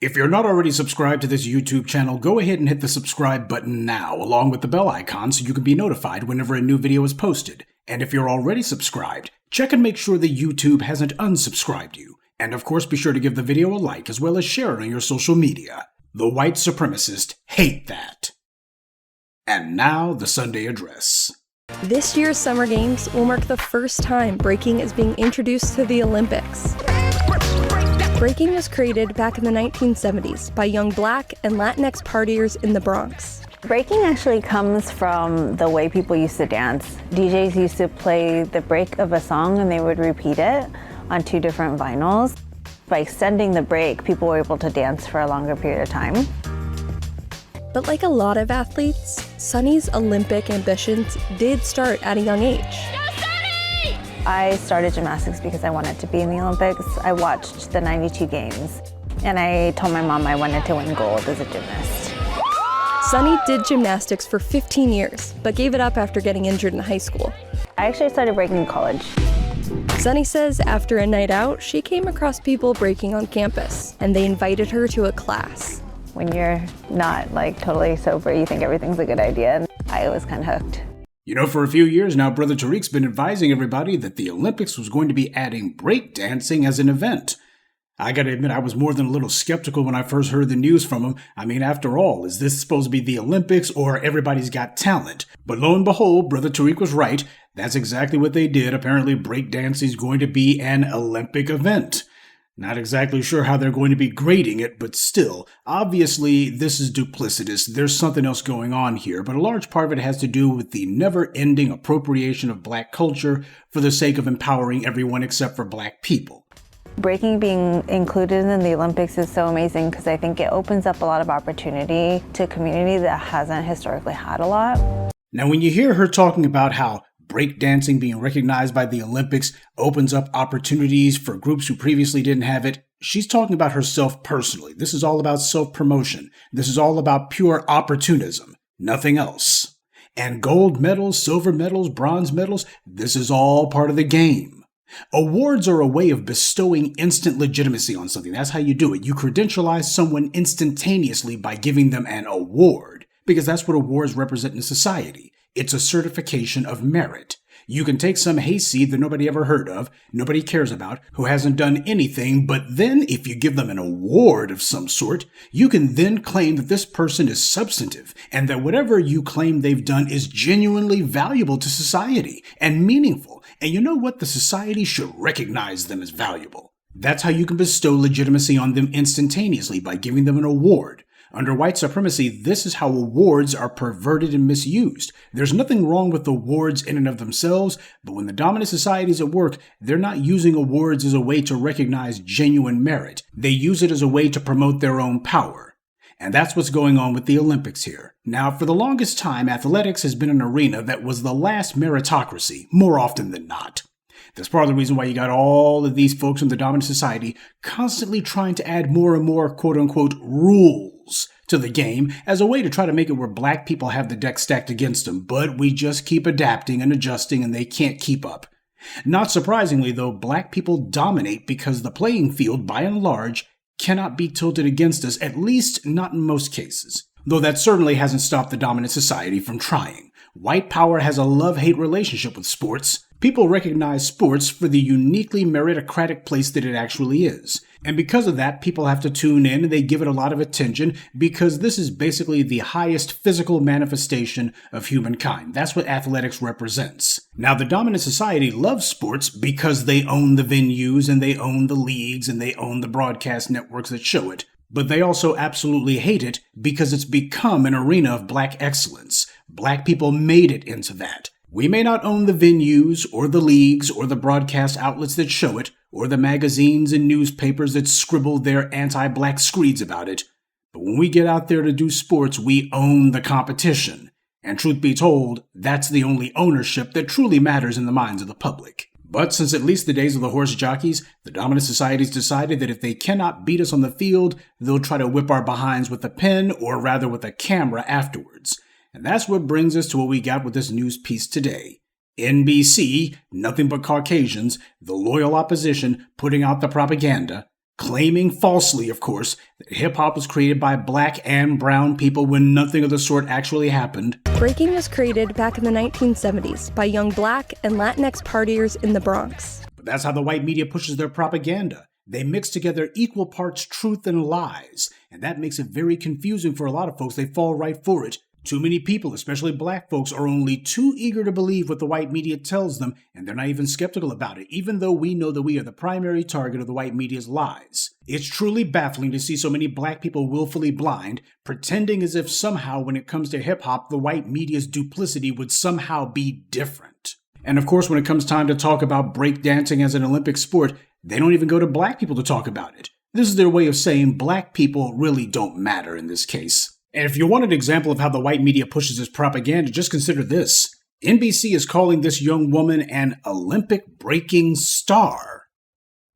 If you're not already subscribed to this YouTube channel, go ahead and hit the subscribe button now, along with the bell icon so you can be notified whenever a new video is posted. And if you're already subscribed, check and make sure that YouTube hasn't unsubscribed you. And of course, be sure to give the video a like as well as share it on your social media. The white supremacists hate that. And now, the Sunday address. This year's Summer Games will mark the first time breaking is being introduced to the Olympics. Breaking was created back in the 1970s by young Black and Latinx partiers in the Bronx. Breaking actually comes from the way people used to dance. DJs used to play the break of a song and they would repeat it on 2 different vinyls. By extending the break, people were able to dance for a longer period of time. But like a lot of athletes, Sunny's Olympic ambitions did start at a young age. I started gymnastics because I wanted to be in the Olympics. I watched the 92 games and I told my mom I wanted to win gold as a gymnast. Sunny did gymnastics for 15 years, but gave it up after getting injured in high school. I actually started breaking in college. Sunny says after a night out, she came across people breaking on campus, and they invited her to a class. When you're not totally sober, you think everything's a good idea. And I was kind of hooked. You know, for a few years now, Brother Tariq's been advising everybody that the Olympics was going to be adding breakdancing as an event. I gotta admit, I was more than a little skeptical when I first heard the news from him. I mean, after all, is this supposed to be the Olympics or Everybody's Got Talent? But lo and behold, Brother Tariq was right. That's exactly what they did. Apparently, breakdancing is going to be an Olympic event. Not exactly sure how they're going to be grading it, but still, obviously, this is duplicitous. There's something else going on here, but a large part of it has to do with the never-ending appropriation of Black culture for the sake of empowering everyone except for Black people. Breaking being included in the Olympics is so amazing because I think it opens up a lot of opportunity to a community that hasn't historically had a lot. Now, when you hear her talking about how breakdancing being recognized by the Olympics opens up opportunities for groups who previously didn't have it, she's talking about herself personally. This is all about self-promotion. This is all about pure opportunism, nothing else. And gold medals, silver medals, bronze medals, this is all part of the game. Awards are a way of bestowing instant legitimacy on something. That's how you do it. You credentialize someone instantaneously by giving them an award, because that's what awards represent in society. It's a certification of merit. You can take some hayseed that nobody ever heard of, nobody cares about, who hasn't done anything, but then if you give them an award of some sort, you can then claim that this person is substantive and that whatever you claim they've done is genuinely valuable to society and meaningful. And you know what? The society should recognize them as valuable. That's how you can bestow legitimacy on them instantaneously, by giving them an award. Under white supremacy, this is how awards are perverted and misused. There's nothing wrong with awards in and of themselves, but when the dominant societies at work, they're not using awards as a way to recognize genuine merit. They use it as a way to promote their own power. And that's what's going on with the Olympics here. Now, for the longest time, athletics has been an arena that was the last meritocracy, more often than not. That's part of the reason why you got all of these folks in the dominant society constantly trying to add more and more quote-unquote rules to the game as a way to try to make it where Black people have the deck stacked against them, but we just keep adapting and adjusting and they can't keep up. Not surprisingly, though, Black people dominate because the playing field, by and large, cannot be tilted against us, at least not in most cases. Though that certainly hasn't stopped the dominant society from trying. White power has a love-hate relationship with sports. People recognize sports for the uniquely meritocratic place that it actually is. And because of that, people have to tune in and they give it a lot of attention because this is basically the highest physical manifestation of humankind. That's what athletics represents. Now, the dominant society loves sports because they own the venues and they own the leagues and they own the broadcast networks that show it. But they also absolutely hate it because it's become an arena of Black excellence. Black people made it into that. We may not own the venues or the leagues or the broadcast outlets that show it or the magazines and newspapers that scribble their anti-Black screeds about it, but when we get out there to do sports, we own the competition. And truth be told, that's the only ownership that truly matters in the minds of the public. But since at least the days of the horse jockeys, the dominant societies decided that if they cannot beat us on the field, they'll try to whip our behinds with a pen, or rather with a camera afterwards. And that's what brings us to what we got with this news piece today. NBC, nothing but Caucasians, the loyal opposition, putting out the propaganda. claiming falsely, of course, that hip-hop was created by black and brown people when nothing of the sort actually happened. Breaking was created back in the 1970s by young black and Latinx partiers in the Bronx. But that's how the white media pushes their propaganda. They mix together equal parts truth and lies, and that makes it very confusing for a lot of folks. They fall right for it. Too many people, especially black folks, are only too eager to believe what the white media tells them, and they're not even skeptical about it, even though we know that we are the primary target of the white media's lies. It's truly baffling to see so many black people willfully blind, pretending as if somehow when it comes to hip-hop, the white media's duplicity would somehow be different. And of course, when it comes time to talk about breakdancing as an Olympic sport, they don't even go to black people to talk about it. This is their way of saying black people really don't matter in this case. And if you want an example of how the white media pushes its propaganda, just consider this. NBC is calling this young woman an Olympic breaking star.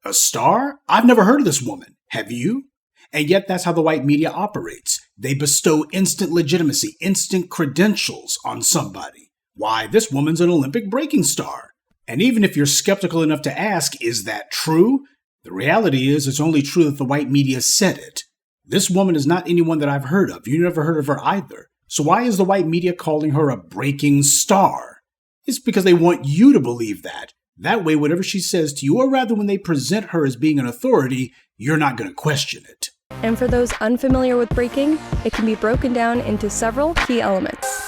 A star? I've never heard of this woman. Have you? And yet that's how the white media operates. They bestow instant legitimacy, instant credentials on somebody. Why, this woman's an Olympic breaking star. And even if you're skeptical enough to ask, is that true? The reality is it's only true that the white media said it. This woman is not anyone that I've heard of. You never heard of her either. So why is the white media calling her a breaking star? It's because they want you to believe that. That way, whatever she says to you, or rather when they present her as being an authority, you're not going to question it. And for those unfamiliar with breaking, it can be broken down into several key elements.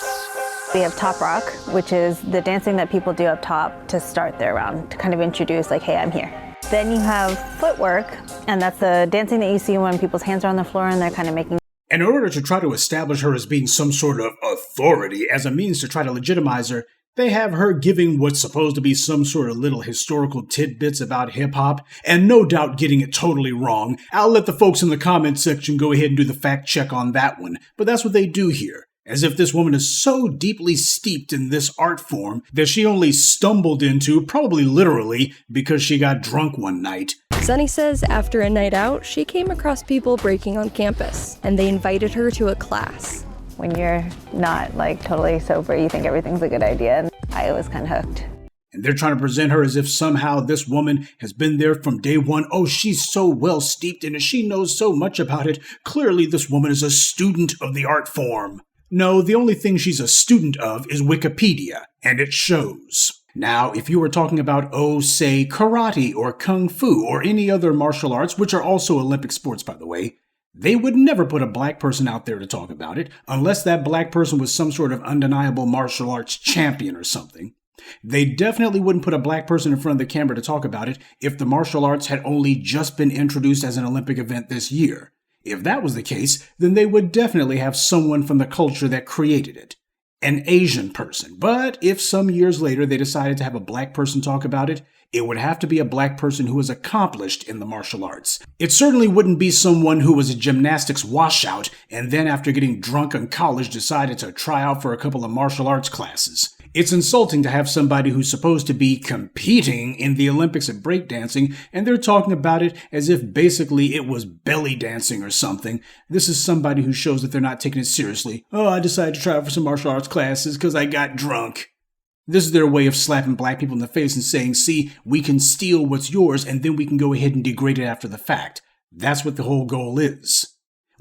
We have top rock, which is the dancing that people do up top to start their round, to kind of introduce like, hey, I'm here. Then you have footwork, and that's the dancing that you see when people's hands are on the floor and they're kind of making. In order to try to establish her as being some sort of authority as a means to try to legitimize her, they have her giving what's supposed to be some sort of little historical tidbits about hip-hop, and no doubt getting it totally wrong. I'll let the folks in the comment section go ahead and do the fact check on that one, but that's what they do here. As if this woman is so deeply steeped in this art form that she only stumbled into, probably literally, because she got drunk one night. Sunny says after a night out, she came across people breaking on campus, and they invited her to a class. When you're not like totally sober, you think everything's a good idea. And I was kind of hooked. And they're trying to present her as if somehow this woman has been there from day one. Oh, she's so well steeped in it. She knows so much about it. Clearly, this woman is a student of the art form. No, the only thing she's a student of is Wikipedia, and it shows. Now, if you were talking about, say, karate or kung fu or any other martial arts, which are also Olympic sports, by the way, they would never put a black person out there to talk about it, unless that black person was some sort of undeniable martial arts champion or something. They definitely wouldn't put a black person in front of the camera to talk about it if the martial arts had only just been introduced as an Olympic event this year. If that was the case, then they would definitely have someone from the culture that created it. An Asian person. But if some years later they decided to have a black person talk about it, it would have to be a black person who was accomplished in the martial arts. It certainly wouldn't be someone who was a gymnastics washout and then after getting drunk in college decided to try out for a couple of martial arts classes. It's insulting to have somebody who's supposed to be competing in the Olympics at breakdancing, and they're talking about it as if basically it was belly dancing or something. This is somebody who shows that they're not taking it seriously. Oh, I decided to try out for some martial arts classes because I got drunk. This is their way of slapping black people in the face and saying, see, we can steal what's yours and then we can go ahead and degrade it after the fact. That's what the whole goal is.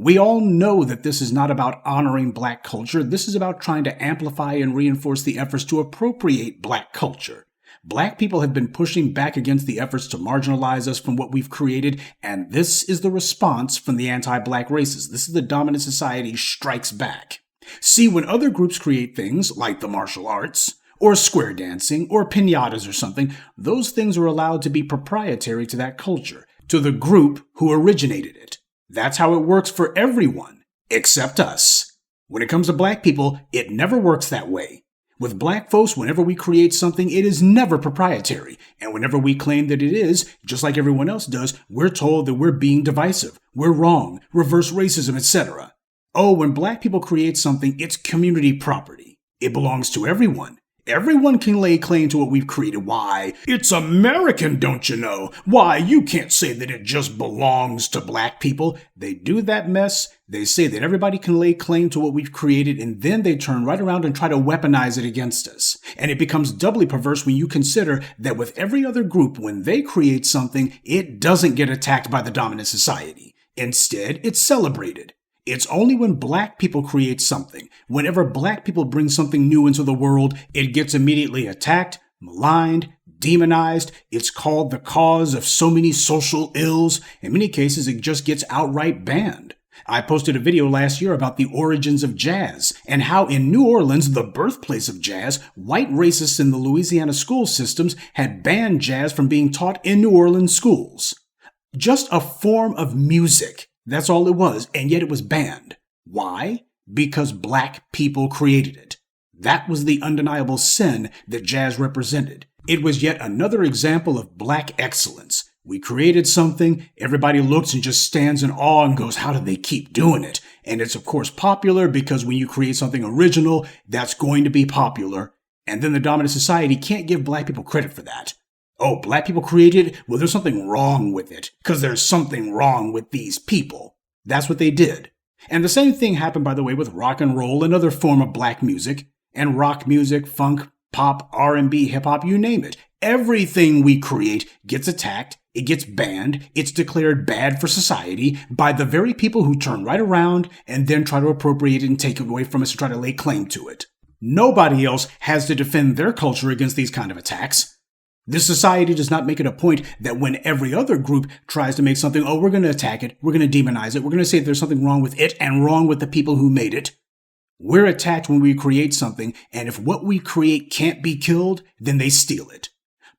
We all know that this is not about honoring black culture. This is about trying to amplify and reinforce the efforts to appropriate black culture. Black people have been pushing back against the efforts to marginalize us from what we've created, and this is the response from the anti-black races. This is the dominant society strikes back. See, when other groups create things like the martial arts, or square dancing, or piñatas or something, those things are allowed to be proprietary to that culture, to the group who originated it. That's how it works for everyone, except us. When it comes to black people, it never works that way. With black folks, whenever we create something, it is never proprietary. And whenever we claim that it is, just like everyone else does, we're told that we're being divisive, we're wrong, reverse racism, etc. Oh, when black people create something, it's community property. It belongs to everyone. Everyone can lay claim to what we've created. Why? It's American, don't you know? Why, you can't say that it just belongs to black people. They do that mess. They say that everybody can lay claim to what we've created, and then they turn right around and try to weaponize it against us. And it becomes doubly perverse when you consider that with every other group, when they create something, it doesn't get attacked by the dominant society. Instead, it's celebrated. It's only when black people create something, whenever black people bring something new into the world, it gets immediately attacked, maligned, demonized. It's called the cause of so many social ills. In many cases, it just gets outright banned. I posted a video last year about the origins of jazz and how in New Orleans, the birthplace of jazz, white racists in the Louisiana school systems had banned jazz from being taught in New Orleans schools. Just a form of music. That's all it was, and yet it was banned. Why? Because black people created it. That was the undeniable sin that jazz represented. It was yet another example of black excellence. We created something, everybody looks and just stands in awe and goes, how do they keep doing it? And it's of course popular because when you create something original, that's going to be popular. And then the dominant society can't give black people credit for that. Oh, black people created it? Well, there's something wrong with it, because there's something wrong with these people. That's what they did. And the same thing happened, by the way, with rock and roll, another form of black music, and rock music, funk, pop, R&B, hip-hop, you name it. Everything we create gets attacked, it gets banned, it's declared bad for society by the very people who turn right around and then try to appropriate it and take it away from us and try to lay claim to it. Nobody else has to defend their culture against these kind of attacks. This society does not make it a point that when every other group tries to make something, oh, we're going to attack it, we're going to demonize it, we're going to say there's something wrong with it and wrong with the people who made it. We're attacked when we create something, and if what we create can't be killed, then they steal it.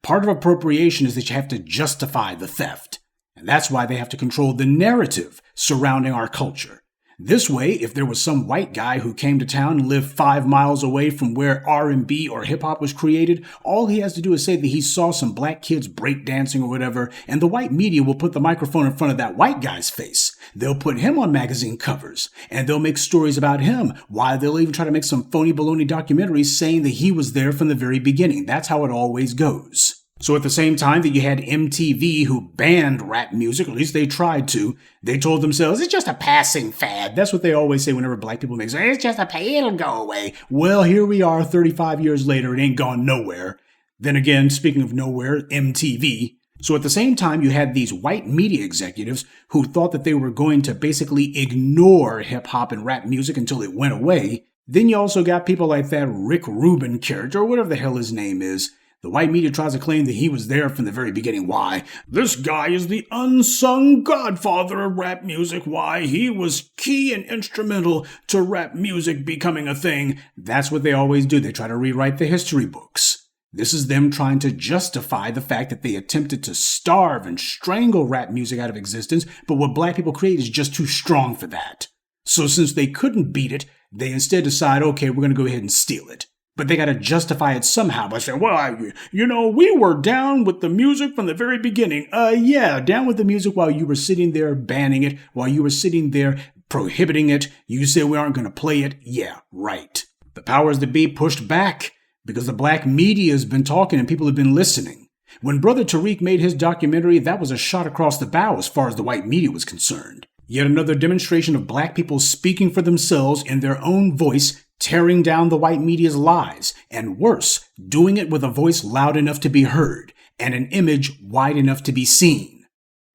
Part of appropriation is that you have to justify the theft, and that's why they have to control the narrative surrounding our culture. This way, if there was some white guy who came to town and lived 5 miles away from where R&B or hip-hop was created, all he has to do is say that he saw some black kids breakdancing or whatever, and the white media will put the microphone in front of that white guy's face. They'll put him on magazine covers, and they'll make stories about him, while they'll even try to make some phony baloney documentaries saying that he was there from the very beginning. That's how it always goes. So at the same time that you had MTV who banned rap music, or at least they tried to, they told themselves, it's just a passing fad. That's what they always say whenever black people make it. It's just it'll go away. Well, here we are 35 years later, it ain't gone nowhere. Then again, speaking of nowhere, MTV. So at the same time, you had these white media executives who thought that they were going to basically ignore hip-hop and rap music until it went away. Then you also got people like that Rick Rubin character, or whatever the hell his name is. The white media tries to claim that he was there from the very beginning. Why? This guy is the unsung godfather of rap music. Why? He was key and instrumental to rap music becoming a thing. That's what they always do. They try to rewrite the history books. This is them trying to justify the fact that they attempted to starve and strangle rap music out of existence, but what black people create is just too strong for that. So since they couldn't beat it, they instead decide, okay, we're going to go ahead and steal it. But they got to justify it somehow by saying, well, we were down with the music from the very beginning. Yeah, down with the music while you were sitting there banning it, while you were sitting there prohibiting it. You said we aren't going to play it. Yeah, right. The powers that be pushed back because the black media has been talking and people have been listening. When Brother Tariq made his documentary, that was a shot across the bow as far as the white media was concerned. Yet another demonstration of black people speaking for themselves in their own voice, tearing down the white media's lies, and worse, doing it with a voice loud enough to be heard, and an image wide enough to be seen.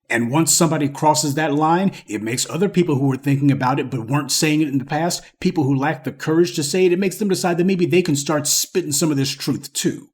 And once somebody crosses that line, it makes other people who were thinking about it but weren't saying it in the past, people who lack the courage to say it, it makes them decide that maybe they can start spitting some of this truth too.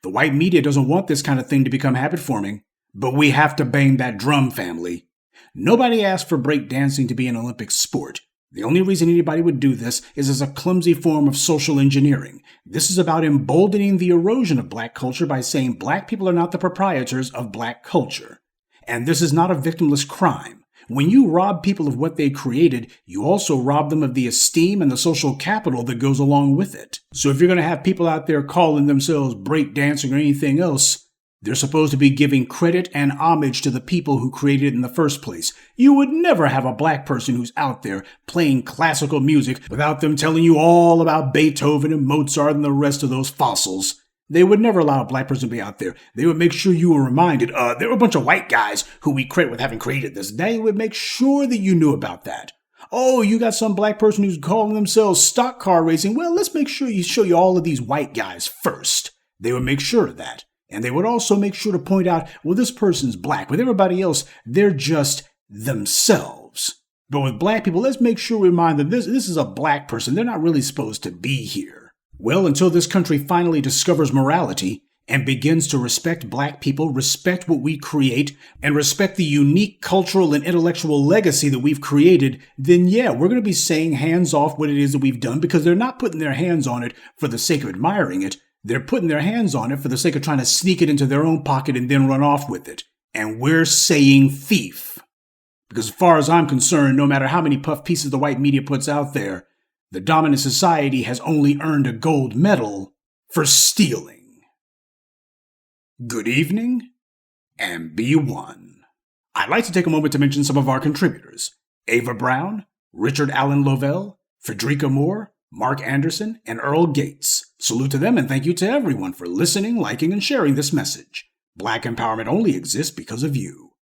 The white media doesn't want this kind of thing to become habit-forming, but we have to bang that drum, family. Nobody asked for breakdancing to be an Olympic sport. The only reason anybody would do this is as a clumsy form of social engineering. This is about emboldening the erosion of black culture by saying black people are not the proprietors of black culture. And this is not a victimless crime. When you rob people of what they created, you also rob them of the esteem and the social capital that goes along with it. So if you're going to have people out there calling themselves breakdancing or anything else, They're supposed to be giving credit and homage to the people who created it in the first place. You would never have a black person who's out there playing classical music without them telling you all about Beethoven and Mozart and the rest of those fossils. They would never allow a black person to be out there. They would make sure you were reminded, there were a bunch of white guys who we credit with having created this. They would make sure that you knew about that. Oh, you got some black person who's calling themselves stock car racing. Well, let's make sure you show you all of these white guys first. They would make sure of that. And they would also make sure to point out, well, this person's black. With everybody else, they're just themselves. But with black people, let's make sure we remind them this is a black person. They're not really supposed to be here. Well, until this country finally discovers morality and begins to respect black people, respect what we create, and respect the unique cultural and intellectual legacy that we've created, then yeah, we're going to be saying hands off what it is that we've done, because they're not putting their hands on it for the sake of admiring it. They're putting their hands on it for the sake of trying to sneak it into their own pocket and then run off with it. And we're saying thief. Because as far as I'm concerned, no matter how many puff pieces the white media puts out there, the dominant society has only earned a gold medal for stealing. Good evening, and be one. I'd like to take a moment to mention some of our contributors: Ava Brown, Richard Allen Lovell, Frederica Moore, Mark Anderson, and Earl Gates. Salute to them, and thank you to everyone for listening, liking, and sharing this message. Black empowerment only exists because of you.